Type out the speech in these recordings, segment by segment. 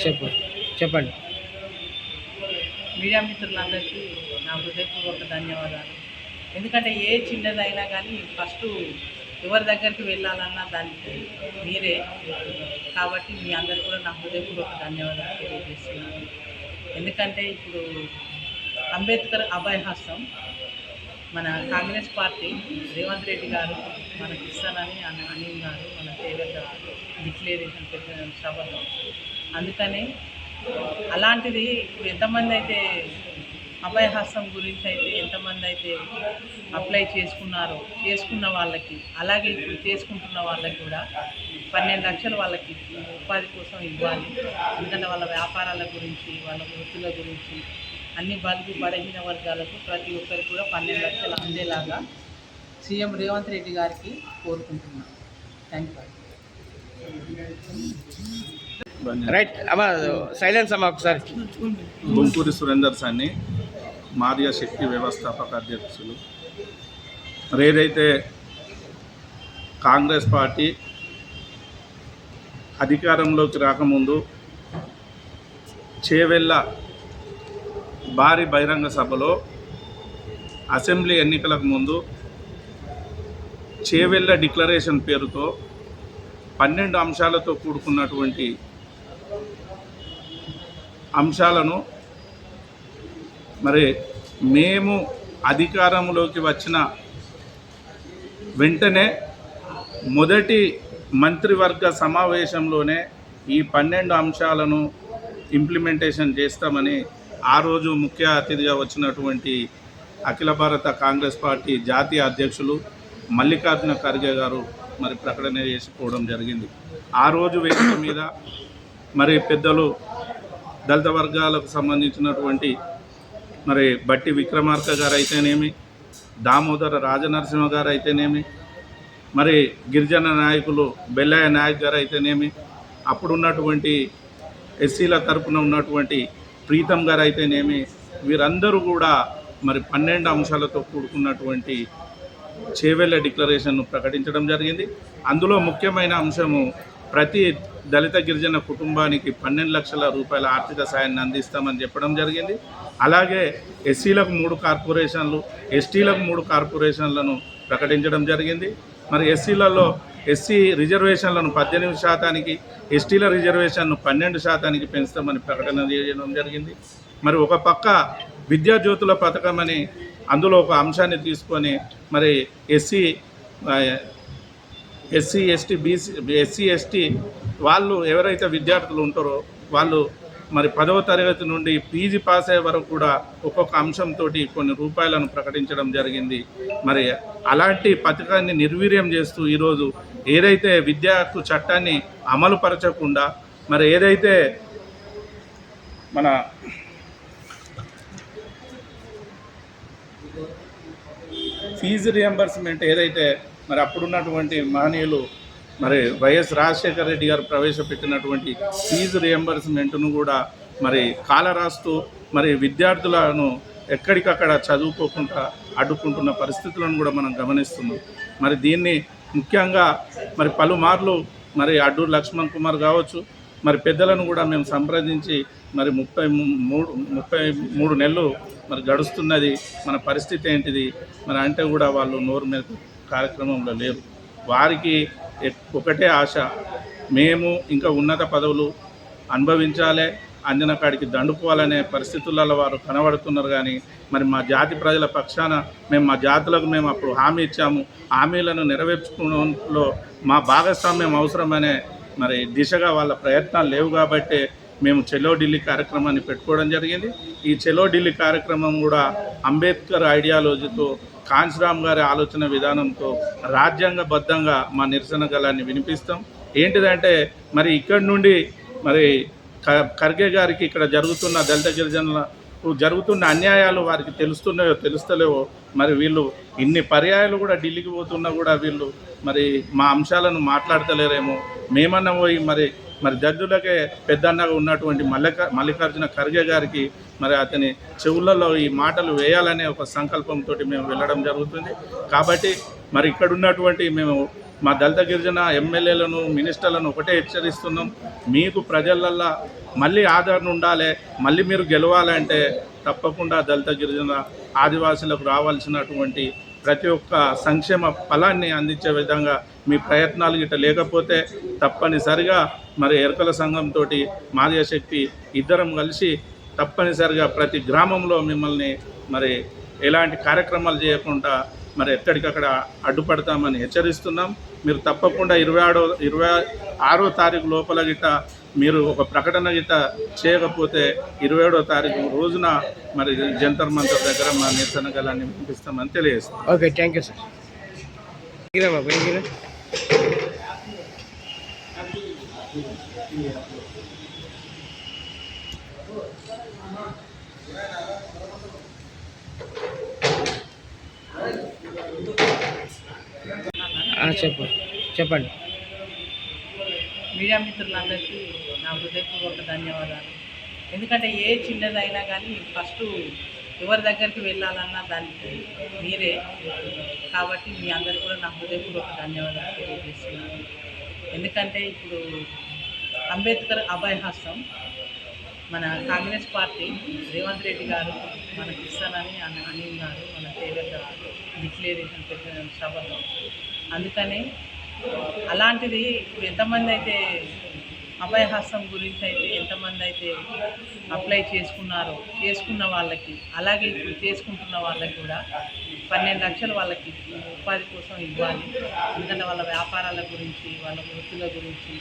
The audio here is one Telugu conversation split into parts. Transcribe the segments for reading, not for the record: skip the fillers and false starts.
చెప్పండి. మీడియా మిత్రులందరికీ నా హృదయపూర్వక ధన్యవాదాలు. ఎందుకంటే ఏ చిన్నదైనా కానీ ఫస్ట్ ఎవరి దగ్గరికి వెళ్ళాలన్నా దానికి మీరే, కాబట్టి మీ అందరికీ కూడా నా హృదయపూర్వక ధన్యవాదాలు తెలియజేస్తున్నాను. ఎందుకంటే ఇప్పుడు అంబేద్కర్ అభయహస్తం మన కాంగ్రెస్ పార్టీ రేవంత్ రెడ్డి గారు మనకి ఇస్తానని అనిల్ గారు మన ఫేవర్గా డిక్లరేషన్ పెట్టిన సభలో, అందుకని అలాంటిది ఇప్పుడు ఎంతమంది అయితే అభయహస్తం గురించి అయితే ఎంతమంది అయితే అప్లై చేసుకున్న వాళ్ళకి, అలాగే ఇప్పుడు చేసుకుంటున్న వాళ్ళకి కూడా 12 లక్షలు వాళ్ళకి ఉపాధి కోసం ఇవ్వాలి. ఎందుకంటే వాళ్ళ వ్యాపారాల గురించి, వాళ్ళ వృత్తుల గురించి అన్ని బడుగు బలహీన వర్గాలకు ప్రతి ఒక్కరికి కూడా 12 లక్షలు అందేలాగా సీఎం రేవంత్ రెడ్డి గారికి కోరుకుంటున్నాను. Thank you. రైట్ అమ్మా, సైలెన్స్ అమ్మా ఒకసారి. బొంకూరి సురేందర్ సాని, మాదిగ శక్తి వ్యవస్థాపక అధ్యక్షులు. మరి ఏదైతే కాంగ్రెస్ పార్టీ అధికారంలోకి రాకముందు చేవెళ్ళ భారీ బహిరంగ సభలో అసెంబ్లీ ఎన్నికలకు ముందు చేవెళ్ళ డిక్లరేషన్ పేరుతో 12 అంశాలతో కూడుకున్నటువంటి అంశాలను మరి మేము అధికారంలోకి వచ్చిన వెంటనే మొదటి మంత్రివర్గ సమావేశంలోనే ఈ 12 అంశాలను ఇంప్లిమెంటేషన్ చేస్తామని ఆ రోజు ముఖ్య అతిథిగా వచ్చినటువంటి అఖిల భారత కాంగ్రెస్ పార్టీ జాతీయ అధ్యక్షులు మల్లికార్జున ఖర్గే గారు మరి ప్రకటన చేసుకోవడం జరిగింది. ఆ రోజు వేదిక మీద మరి పెద్దలు దళిత వర్గాలకు సంబంధించినటువంటి మరి బట్టి విక్రమార్క గారు అయితేనేమి, దామోదర రాజనరసింహ గారు అయితేనేమి, మరి గిరిజన నాయకులు బెల్లయ్య నాయక్ గారు అయితేనేమి, అప్పుడున్నటువంటి ఎస్సీల తరపున ఉన్నటువంటి ప్రీతం గారు అయితేనేమి, వీరందరూ కూడా మరి 12 అంశాలతో కూడుకున్నటువంటి చేవెళ్ళ డిక్లరేషన్ను ప్రకటించడం జరిగింది. అందులో ముఖ్యమైన అంశము ప్రతి దళిత గిరిజన కుటుంబానికి 12 లక్షల రూపాయల ఆర్థిక సాయాన్ని అందిస్తామని చెప్పడం జరిగింది. అలాగే ఎస్సీలకు 3 కార్పొరేషన్లు, ఎస్టీలకు 3 కార్పొరేషన్లను ప్రకటించడం జరిగింది. మరి ఎస్సీలలో ఎస్సీ రిజర్వేషన్లను 18%, ఎస్టీల రిజర్వేషన్ను 12% పెంచుతామని ప్రకటన చేయడం జరిగింది. మరి ఒక పక్క విద్యాజ్యోతుల పథకం అని అందులో ఒక అంశాన్ని తీసుకొని మరి ఎస్సీ ఎస్టీ వాళ్ళు ఎవరైతే విద్యార్థులు ఉంటారో వాళ్ళు మరి 10వ తరగతి నుండి పీజీ పాస్ అయ్యే వరకు కూడా ఒక్కొక్క అంశంతో కొన్ని రూపాయలను ప్రకటించడం జరిగింది. మరి అలాంటి పథకాన్ని నిర్వీర్యం చేస్తూ ఈరోజు ఏదైతే విద్యా హక్కు చట్టాన్ని అమలు పరచకుండా మరి ఏదైతే మన ఫీజు రియంబర్స్మెంట్ ఏదైతే మరి అప్పుడున్నటువంటి మహనీయులు మరి వైఎస్ రాజశేఖర రెడ్డి గారు ప్రవేశపెట్టినటువంటి ఫీజు రియంబర్స్మెంట్ను కూడా మరి కాలరాస్తూ మరి విద్యార్థులను ఎక్కడికక్కడ చదువుకోకుండా అడ్డుకుంటున్న పరిస్థితులను కూడా మనం గమనిస్తున్నాం. మరి దీన్ని ముఖ్యంగా మరి పలుమార్లు మరి అడ్డూరు లక్ష్మణ్ కుమార్ కావచ్చు, మరి పెద్దలను కూడా మేము సంప్రదించి మరి 33 నెలలు మరి గడుస్తున్నది, మన పరిస్థితి ఏంటిది మరి అంటే కూడా వాళ్ళు నోరు మీద కార్యక్రమంలో లేరు. వారికి ఒకటే ఆశ, మేము ఇంకా ఉన్నత పదవులు అనుభవించాలి, అంజన కాడికి దండుకోవాలనే పరిస్థితులలో వారు కనబడుతున్నారు. కానీ మరి మా జాతి ప్రజల పక్షాన మా జాతులకు మేము అప్పుడు హామీ ఇచ్చాము, హామీలను నెరవేర్చుకోవడంలో మా భాగస్వామ్యం అవసరమనే మరి దిశగా వాళ్ళ ప్రయత్నాలు లేవు. కాబట్టి మేము చెలో ఢిల్లీ కార్యక్రమాన్ని పెట్టుకోవడం జరిగింది. ఈ చెలో ఢిల్లీ కార్యక్రమం కూడా అంబేద్కర్ ఐడియాలజీతో, కాంశీరామ్ గారి ఆలోచన విధానంతో రాజ్యాంగబద్ధంగా మా నిరసన గలాన్ని వినిపిస్తాం. ఏంటిదంటే మరి ఇక్కడి నుండి మరి ఖర్గే గారికి ఇక్కడ జరుగుతున్న దళిత గిరిజనులకు జరుగుతున్న అన్యాయాలు వారికి తెలుస్తున్నాయో తెలుస్తలేవో, మరి వీళ్ళు ఇన్ని పర్యాయాలు కూడా ఢిల్లీకి పోతున్నా కూడా వీళ్ళు మరి మా అంశాలను మాట్లాడతలేరేమో. మేమన్నా పోయి మరి దళితులకే పెద్దన్నగా ఉన్నటువంటి మల్లికార్జున ఖర్గే గారికి మరి అతని చెవులలో ఈ మాటలు వేయాలనే ఒక సంకల్పంతో మేము వెళ్ళడం జరుగుతుంది. కాబట్టి మరి ఇక్కడ ఉన్నటువంటి మేము మా దళిత గిరిజన ఎమ్మెల్యేలను మినిస్టర్లను ఒకటే హెచ్చరిస్తున్నాం, మీకు ప్రజలల్లో మళ్ళీ ఆదరణ ఉండాలి, మళ్ళీ మీరు గెలవాలంటే తప్పకుండా దళిత గిరిజన ఆదివాసులకు రావాల్సినటువంటి ప్రతి ఒక్క సంక్షేమ ఫలాన్ని అందించే విధంగా మీ ప్రయత్నాలు గిట్ట లేకపోతే తప్పనిసరిగా మరి ఎరకల సంఘంతో మాదిగ శక్తి ఇద్దరం కలిసి తప్పనిసరిగా ప్రతి గ్రామంలో మిమ్మల్ని మరి ఎలాంటి కార్యక్రమాలు చేయకుండా మరి ఎక్కడికక్కడ అడ్డుపడతామని హెచ్చరిస్తున్నాం. మీరు తప్పకుండా 26వ తారీఖు లోపల గిట్ట మీరు ఒక ప్రకటన గిట్ట చేయకపోతే 27వ తారీఖు రోజున మరి జంతర్ మంతర్ దగ్గర మా నిరసన గలాన్ని పంపిస్తామని తెలియజేస్తాం. Okay, thank you sir. చెప్పండి. మీడియా మిత్రులందరికీ నా హృదయపూర్వక ధన్యవాదాలు. ఎందుకంటే ఏ చిన్నదైనా కానీ ఫస్ట్ ఎవరి దగ్గరికి వెళ్ళాలన్నా దానికి మీరే, కాబట్టి మీ అందరికీ కూడా నా హృదయపూర్వక ధన్యవాదాలు తెలియజేస్తున్నాను. ఎందుకంటే ఇప్పుడు అంబేద్కర్ అభయహస్తం మన కాంగ్రెస్ పార్టీ రేవంత్ రెడ్డి గారు మనకి ఇస్తానని అన్నారు మన తేలిక డిక్లేరేషన్ పెట్టిన సభలో. అందుకని అలాంటిది ఇప్పుడు ఎంతమంది అయితే అభయహస్తం గురించి అయితే ఎంతమంది అయితే అప్లై చేసుకున్న వాళ్ళకి, అలాగే ఇప్పుడు చేసుకుంటున్న వాళ్ళకి కూడా 12 లక్షలు వాళ్ళకి ఉపాధి కోసం ఇవ్వాలి. ఎందుకంటే వాళ్ళ వ్యాపారాల గురించి, వాళ్ళ వృత్తుల గురించి,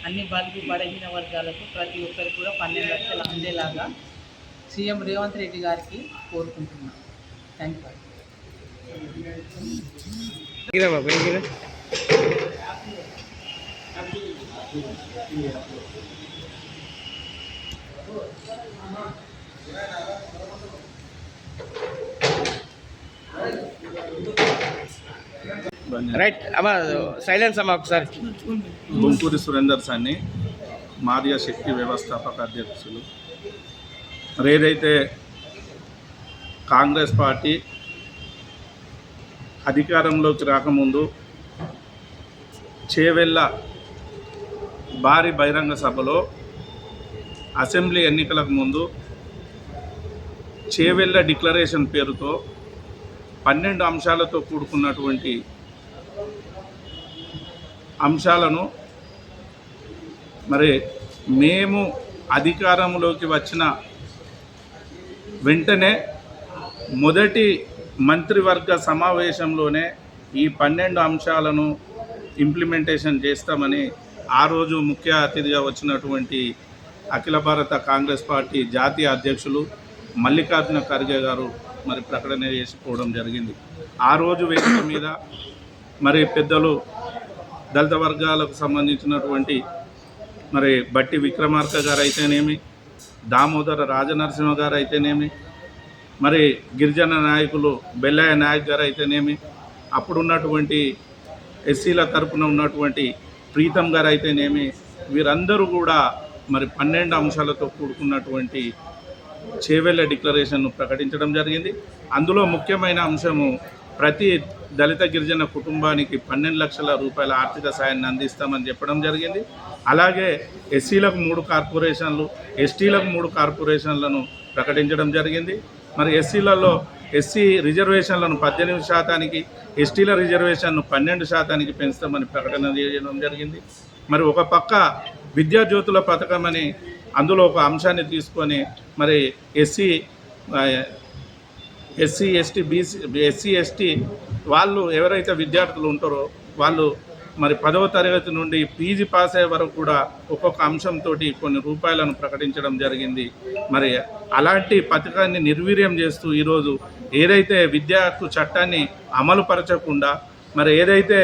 అన్ని బడుగు బలహీన వర్గాలకు ప్రతి ఒక్కరికి కూడా 12 లక్షలు అందేలాగా సీఎం రేవంత్ రెడ్డి గారికి కోరుకుంటున్నాను. Thank you. రైట్ అమ్మా, సైలెన్స్ అమ్మా ఒకసారి. గుంటూరి సురేందర్ సాని మాదిగ శక్తి వ్యవస్థాపక అధ్యక్షులు. మరి ఏదైతే కాంగ్రెస్ పార్టీ అధికారంలోకి రాకముందు చేవెళ్ళ భారీ బహిరంగ సభలో అసెంబ్లీ ఎన్నికలకు ముందు చేవెళ్ళ డిక్లరేషన్ పేరుతో 12 అంశాలతో కూడుకున్నటువంటి అంశాలను మరి మేము అధికారంలోకి వచ్చిన వెంటనే మొదటి మంత్రివర్గ సమావేశంలోనే ఈ 12 అంశాలను ఇంప్లిమెంటేషన్ చేస్తామని ఆ రోజు ముఖ్య అతిథిగా వచ్చినటువంటి అఖిల భారత కాంగ్రెస్ పార్టీ జాతీయ అధ్యక్షులు మల్లికార్జున ఖర్గే గారు మరి ప్రకటన చేసుకోవడం జరిగింది. ఆ రోజు వేదిక మీద మరి పెద్దలు దళిత వర్గాలకు సంబంధించినటువంటి మరి బట్టి విక్రమార్క గారు అయితేనేమి, దామోదర రాజనరసింహ గారు అయితేనేమి, మరి గిరిజన నాయకులు బెల్లయ్య నాయక్ గారు అయితేనేమి, అప్పుడున్నటువంటి ఎస్సీల తరపున ఉన్నటువంటి ప్రీతం గారు అయితేనేమి, వీరందరూ కూడా మరి 12 అంశాలతో కూడుకున్నటువంటి చేవెళ్ళ డిక్లరేషన్ను ప్రకటించడం జరిగింది. అందులో ముఖ్యమైన అంశము ప్రతి దళిత గిరిజన కుటుంబానికి 12 లక్షల రూపాయల ఆర్థిక సాయాన్ని అందిస్తామని చెప్పడం జరిగింది. అలాగే ఎస్సీలకు 3 కార్పొరేషన్లు, ఎస్టీలకు 3 కార్పొరేషన్లను ప్రకటించడం జరిగింది. మరి ఎస్సీలలో ఎస్సీ రిజర్వేషన్లను 18%, ఎస్టీల రిజర్వేషన్ను 12% పెంచుతామని ప్రకటన చేయడం జరిగింది. మరి ఒక పక్క విద్యాజ్యోతుల పథకం అని అందులో ఒక అంశాన్ని తీసుకొని మరి ఎస్సీ ఎస్టీ వాళ్ళు ఎవరైతే విద్యార్థులు ఉంటారో వాళ్ళు మరి 10వ తరగతి నుండి పీజీ పాస్ అయ్యే వరకు కూడా ఒక్కొక్క అంశంతో కొన్ని రూపాయలను ప్రకటించడం జరిగింది. మరి అలాంటి పథకాన్ని నిర్వీర్యం చేస్తూ ఈరోజు ఏదైతే విద్యా హక్కు చట్టాన్ని అమలు పరచకుండా మరి ఏదైతే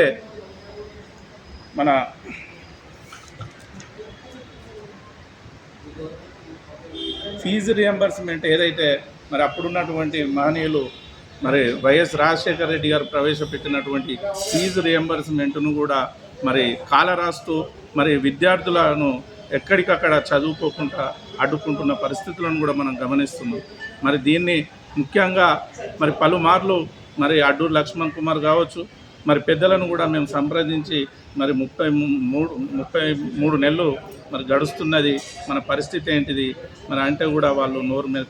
మన ఫీజు రియంబర్స్మెంట్ ఏదైతే మరి అప్పుడున్నటువంటి మహనీయులు మరి వైఎస్ రాజశేఖర రెడ్డి గారు ప్రవేశపెట్టినటువంటి ఫీజు రియంబర్స్మెంట్ను కూడా మరి కాలరాస్తూ మరి విద్యార్థులను ఎక్కడికక్కడ చదువుకోకుండా అడ్డుకుంటున్న పరిస్థితులను కూడా మనం గమనిస్తున్నాం. మరి దీన్ని ముఖ్యంగా మరి పలుమార్లు మరి అడ్డూరు లక్ష్మణ్ కుమార్ కావచ్చు, మరి పెద్దలను కూడా మేము సంప్రదించి మరి 33 నెలలు మరి గడుస్తున్నది, మన పరిస్థితి ఏంటిది మరి అంటే కూడా వాళ్ళు నోరు మీద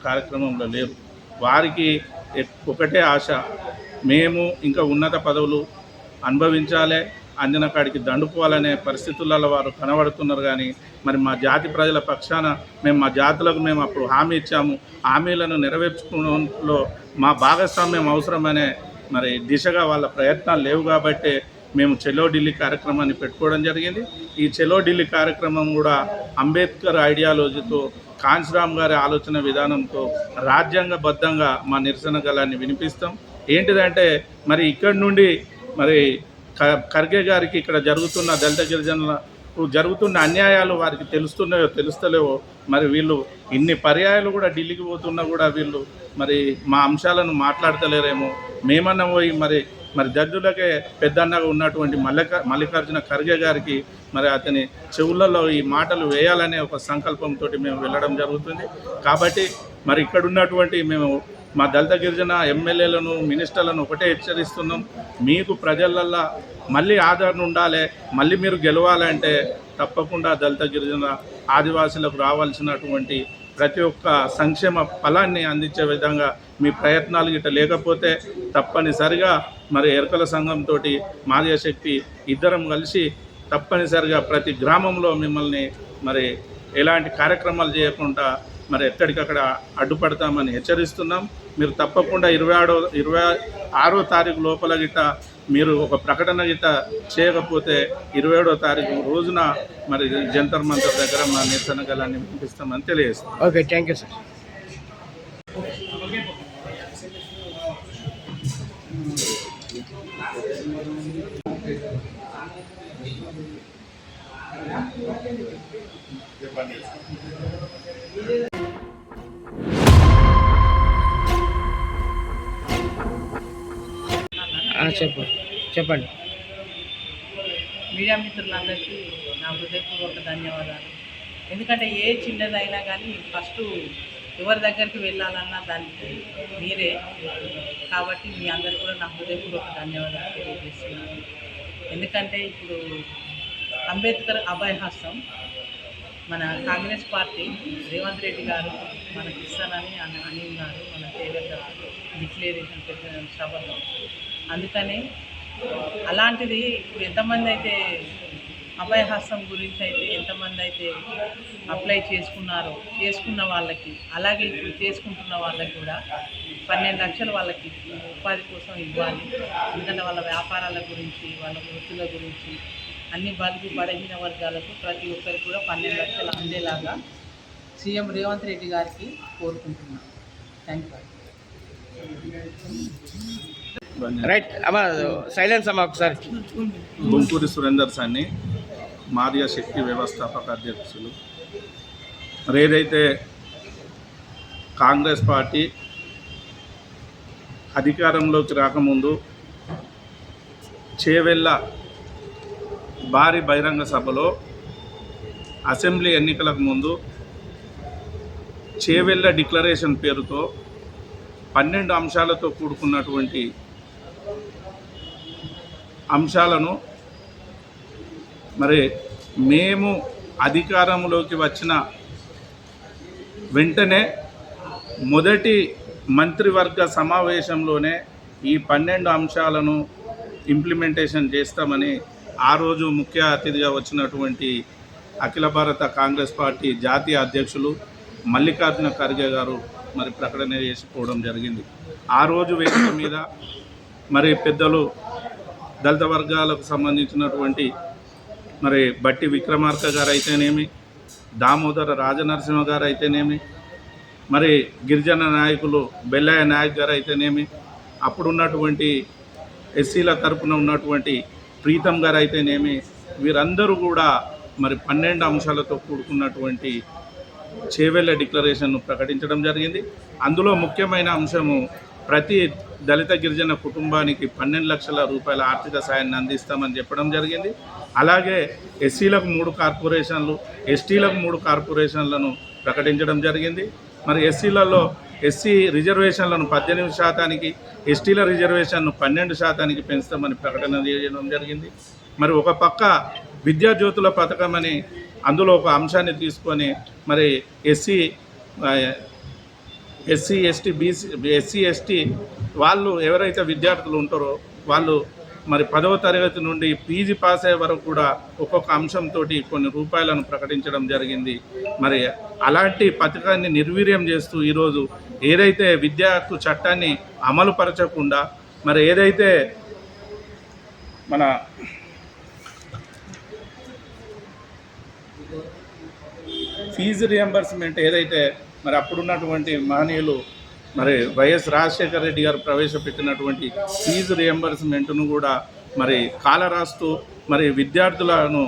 కార్యక్రమంలో లేరు. వారికి ఒకటే ఆశ, మేము ఇంకా ఉన్నత పదవులు అనుభవించాలి, అందిన కాడికి దండుకోవాలనే పరిస్థితులలో వారు కనబడుతున్నారు. కానీ మరి మా జాతి ప్రజల పక్షాన మేము మా జాతులకు మేము అప్పుడు హామీ ఇచ్చాము, హామీలను నెరవేర్చుకోవడంలో మా భాగస్వామ్యం అవసరమనే మరి దిశగా వాళ్ళ ప్రయత్నాలు లేవు. కాబట్టి మేము చెలో ఢిల్లీ కార్యక్రమాన్ని పెట్టుకోవడం జరిగింది. ఈ చెలో ఢిల్లీ కార్యక్రమం కూడా అంబేద్కర్ ఐడియాలజీతో, కాంశీరామ్ గారి ఆలోచన విధానంతో రాజ్యాంగబద్ధంగా మా నిరసన గలాన్ని వినిపిస్తాం. ఏంటిదంటే మరి ఇక్కడి నుండి మరి ఖర్గే గారికి ఇక్కడ జరుగుతున్న దళిత గిరిజనులకు జరుగుతున్న అన్యాయాలు వారికి తెలుస్తున్నాయో తెలుస్తలేవో, మరి వీళ్ళు ఇన్ని పర్యాయాలు కూడా ఢిల్లీకి పోతున్నా కూడా వీళ్ళు మరి మా అంశాలను మాట్లాడతలేరేమో. మేమన్నా పోయి మరి దళితులకే పెద్దన్నగా ఉన్నటువంటి మల్లికార్జున ఖర్గే గారికి మరి అతని చెవులలో ఈ మాటలు వేయాలనే ఒక సంకల్పంతో మేము వెళ్ళడం జరుగుతుంది. కాబట్టి మరి ఇక్కడ ఉన్నటువంటి మేము మా దళిత గిరిజన ఎమ్మెల్యేలను, మినిస్టర్లను ఒకటే హెచ్చరిస్తున్నాం, మీకు ప్రజలల్లో మళ్ళీ ఆదరణ ఉండాలి, మళ్ళీ మీరు గెలవాలంటే తప్పకుండా దళిత గిరిజన ఆదివాసులకు రావాల్సినటువంటి ప్రతి ఒక్క సంక్షేమ ఫలాన్ని అందించే విధంగా మీ ప్రయత్నాలు గిట్ట లేకపోతే తప్పనిసరిగా మరి ఎరకల సంఘంతో మాదిగ శక్తి ఇద్దరం కలిసి తప్పనిసరిగా ప్రతి గ్రామంలో మిమ్మల్ని మరి ఎలాంటి కార్యక్రమాలు చేయకుండా మరి ఎక్కడికక్కడ అడ్డుపడతామని హెచ్చరిస్తున్నాం. మీరు తప్పకుండా 26వ తారీఖు లోపల గిట్ట మీరు ఒక ప్రకటన గిట్ట చేయకపోతే 27వ తారీఖు రోజున మరి జంతర్ మంతర్ దగ్గర మా నిరసన గలాన్ని వినిపిస్తామని తెలియజేస్తాం. Okay, thank you sir. చెప్పండి. మీడియా మిత్రులందరికీ నా హృదయపూర్వక ధన్యవాదాలు. ఎందుకంటే ఏ చిన్నదైనా కానీ ఫస్ట్ ఎవరి దగ్గరికి వెళ్ళాలన్నా దానికి మీరే, కాబట్టి మీ అందరికీ కూడా నా హృదయపూర్వక ధన్యవాదాలు తెలియజేస్తున్నాను. ఎందుకంటే ఇప్పుడు అంబేద్కర్ అభయహస్తం మన కాంగ్రెస్ పార్టీ రేవంత్ రెడ్డి గారు మనకి ఇస్తానని అని ఉన్నారు మన తేలిక డిక్లరేషన్ పెట్టిన సభలో. అందుకని అలాంటిది ఇప్పుడు ఎంతమంది అయితే అభయహస్తం గురించి అయితే ఎంతమంది అయితే అప్లై చేసుకున్న వాళ్ళకి, అలాగే ఇప్పుడు చేసుకుంటున్న వాళ్ళకి కూడా 12 లక్షలు వాళ్ళకి ఉపాధి కోసం ఇవ్వాలి. ఎందుకంటే వాళ్ళ వ్యాపారాల గురించి, వాళ్ళ వృత్తుల గురించి, అన్ని బడుగు బలహీన వర్గాలకు ప్రతి ఒక్కరికి కూడా 12 లక్షలు అందేలాగా సీఎం రేవంత్ రెడ్డి గారికి కోరుకుంటున్నాను. Thank you. రైట్ అమ్మా, సైలెన్స్ అమ్మా ఒకసారి. గుంటూరి సురేందర్ సాన్ని, మాదిగ శక్తి వ్యవస్థాపక అధ్యక్షులు. మరి ఏదైతే కాంగ్రెస్ పార్టీ అధికారంలోకి రాకముందు చేవెళ్ళ భారీ బహిరంగ సభలో అసెంబ్లీ ఎన్నికలకు ముందు చేవెళ్ళ డిక్లరేషన్ పేరుతో 12 అంశాలతో కూడుకున్నటువంటి అంశాలను మరి మేము అధికారంలోకి వచ్చిన వెంటనే మొదటి మంత్రివర్గ సమావేశంలోనే ఈ 12 అంశాలను ఇంప్లిమెంటేషన్ చేస్తామని ఆ రోజు ముఖ్య అతిథిగా వచ్చినటువంటి అఖిల భారత కాంగ్రెస్ పార్టీ జాతీయ అధ్యక్షులు మల్లికార్జున ఖర్గే గారు మరి ప్రకటన చేసుకోవడం జరిగింది. ఆ రోజు వేదిక మీద మరి పెద్దలు దళిత వర్గాలకు సంబంధించినటువంటి మరి బట్టి విక్రమార్క గారు అయితేనేమి, దామోదర రాజనరసింహ గారు అయితేనేమి, మరి గిరిజన నాయకులు బెల్లయ్య నాయక్ గారు అయితేనేమి, అప్పుడున్నటువంటి ఎస్సీల తరపున ఉన్నటువంటి ప్రీతం గారు అయితేనేమి, వీరందరూ కూడా మరి 12 అంశాలతో కూడుకున్నటువంటి చేవెళ్ళ డిక్లరేషన్ను ప్రకటించడం జరిగింది. అందులో ముఖ్యమైన అంశము ప్రతి దళిత గిరిజన కుటుంబానికి 12 లక్షల రూపాయల ఆర్థిక సాయాన్ని అందిస్తామని చెప్పడం జరిగింది. అలాగే ఎస్సీలకు 3 కార్పొరేషన్లు, ఎస్టీలకు 3 కార్పొరేషన్లను ప్రకటించడం జరిగింది. మరి ఎస్సీలలో ఎస్సీ రిజర్వేషన్లను 18%, ఎస్టీల రిజర్వేషన్ను 12% పెంచుతామని ప్రకటన చేయడం జరిగింది. మరి ఒక పక్క విద్యాజ్యోతుల పథకం అని అందులో ఒక అంశాన్ని తీసుకొని మరి ఎస్సీ ఎస్టీ వాళ్ళు ఎవరైతే విద్యార్థులు ఉంటారో వాళ్ళు మరి 10వ తరగతి నుండి పీజీ పాస్ అయ్యే వరకు కూడా ఒక్కొక్క అంశంతో కొన్ని రూపాయలను ప్రకటించడం జరిగింది. మరి అలాంటి పథకాన్ని నిర్వీర్యం చేస్తూ ఈరోజు ఏదైతే విద్యా హక్కు చట్టాన్ని అమలు పరచకుండా మరి ఏదైతే మన ఫీజు రియంబర్స్మెంట్ ఏదైతే మరి అప్పుడున్నటువంటి మహనీయులు మరి వైఎస్ రాజశేఖర రెడ్డి గారు ప్రవేశపెట్టినటువంటి ఫీజు రియంబర్స్మెంట్ను కూడా మరి కాలరాస్తూ మరి విద్యార్థులను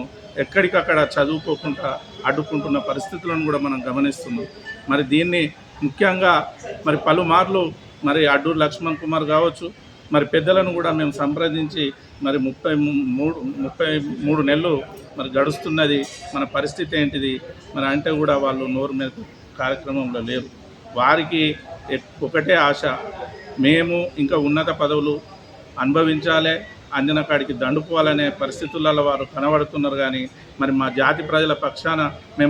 ఎక్కడికక్కడ చదువుకోకుండా అడ్డుకుంటున్న పరిస్థితులను కూడా మనం గమనిస్తున్నాం. మరి దీన్ని ముఖ్యంగా మరి పలుమార్లు మరి అడ్డూరు లక్ష్మణ్ కుమార్ కావచ్చు మరి పెద్దలను కూడా మేము సంప్రదించి మరి 33 నెలలు మరి గడుస్తున్నది, మన పరిస్థితి ఏంటిది మరి అంటే కూడా వాళ్ళు నోరు మీద కార్యక్రమంలో లేరు. వారికి ఒకటే ఆశ, మేము ఇంకా ఉన్నత పదవులు అనుభవించాలి, అంజన కాడికి దండుకోవాలనే పరిస్థితులలో వారు కనబడుతున్నారు. కానీ మరి మా జాతి ప్రజల పక్షాన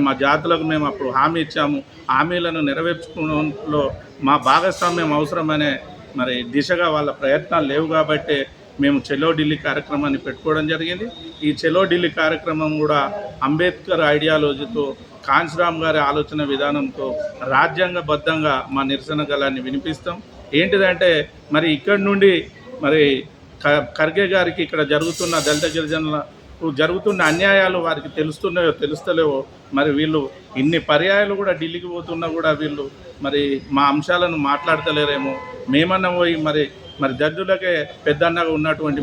మా జాతులకు మేము అప్పుడు హామీ ఇచ్చాము, హామీలను నెరవేర్చుకోవడంలో మా భాగస్వామ్యం అవసరమనే మరి దిశగా వాళ్ళ ప్రయత్నాలు లేవు. కాబట్టి మేము చెలో ఢిల్లీ కార్యక్రమాన్ని పెట్టుకోవడం జరిగింది. ఈ చెలో ఢిల్లీ కార్యక్రమం కూడా అంబేద్కర్ ఐడియాలజీతో, కాంశీరామ్ గారి ఆలోచన విధానంతో రాజ్యాంగబద్ధంగా మా నిరసన గలాన్ని వినిపిస్తాం. ఏంటిదంటే మరి ఇక్కడి నుండి మరి ఖర్గే గారికి ఇక్కడ జరుగుతున్న దళిత గిరిజనులకు జరుగుతున్న అన్యాయాలు వారికి తెలుస్తున్నాయో తెలుస్తలేవో మరి వీళ్ళు ఇన్ని పర్యాయాలు కూడా ఢిల్లీకి పోతున్నా కూడా వీళ్ళు మరి మా అంశాలను మాట్లాడతలేరేమో. మేమన్నా పోయి మరి జడ్జులకే పెద్దన్నగా ఉన్నటువంటి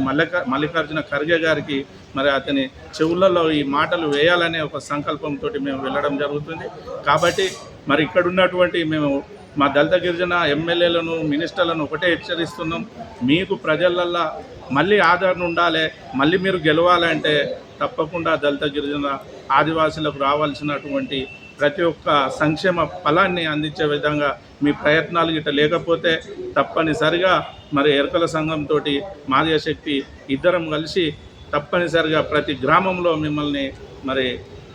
మల్లికార్జున ఖర్గే గారికి మరి అతని చెవులలో ఈ మాటలు వేయాలనే ఒక సంకల్పంతో మేము వెళ్ళడం జరుగుతుంది. కాబట్టి మరి ఇక్కడ ఉన్నటువంటి మేము మా దళిత గిరిజన ఎమ్మెల్యేలను, మినిస్టర్లను ఒకటే హెచ్చరిస్తున్నాం, మీకు ప్రజలల్లో మళ్ళీ ఆదరణ ఉండాలి, మళ్ళీ మీరు గెలవాలంటే తప్పకుండా దళిత గిరిజన ఆదివాసులకు రావాల్సినటువంటి ప్రతి ఒక్క సంక్షేమ ఫలాన్ని అందించే విధంగా మీ ప్రయత్నాలు గిట్ట లేకపోతే తప్పనిసరిగా మరి ఎరకల సంఘంతో మాదిగ శక్తి ఇద్దరం కలిసి తప్పనిసరిగా ప్రతి గ్రామంలో మిమ్మల్ని మరి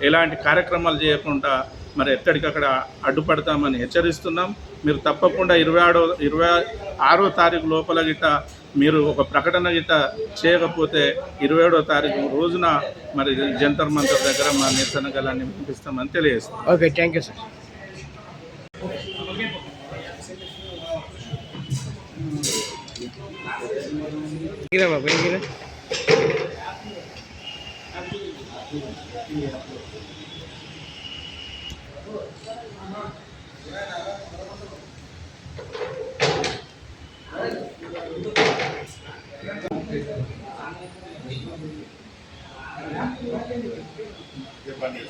ఎలాంటి కార్యక్రమాలు చేయకుండా మరి ఎక్కడికక్కడ అడ్డుపడతామని హెచ్చరిస్తున్నాం. మీరు తప్పకుండా 26వ తారీఖు లోపల గిట్ట మీరు ఒక ప్రకటన గిట్ట చేయకపోతే 27వ తారీఖు రోజున మరి జంతర్ మంతర్ దగ్గర మా నిరసన గలాన్ని వినిపిస్తామని తెలియజేస్తాం. Okay, thank you sir. బాబు చెప్పండి.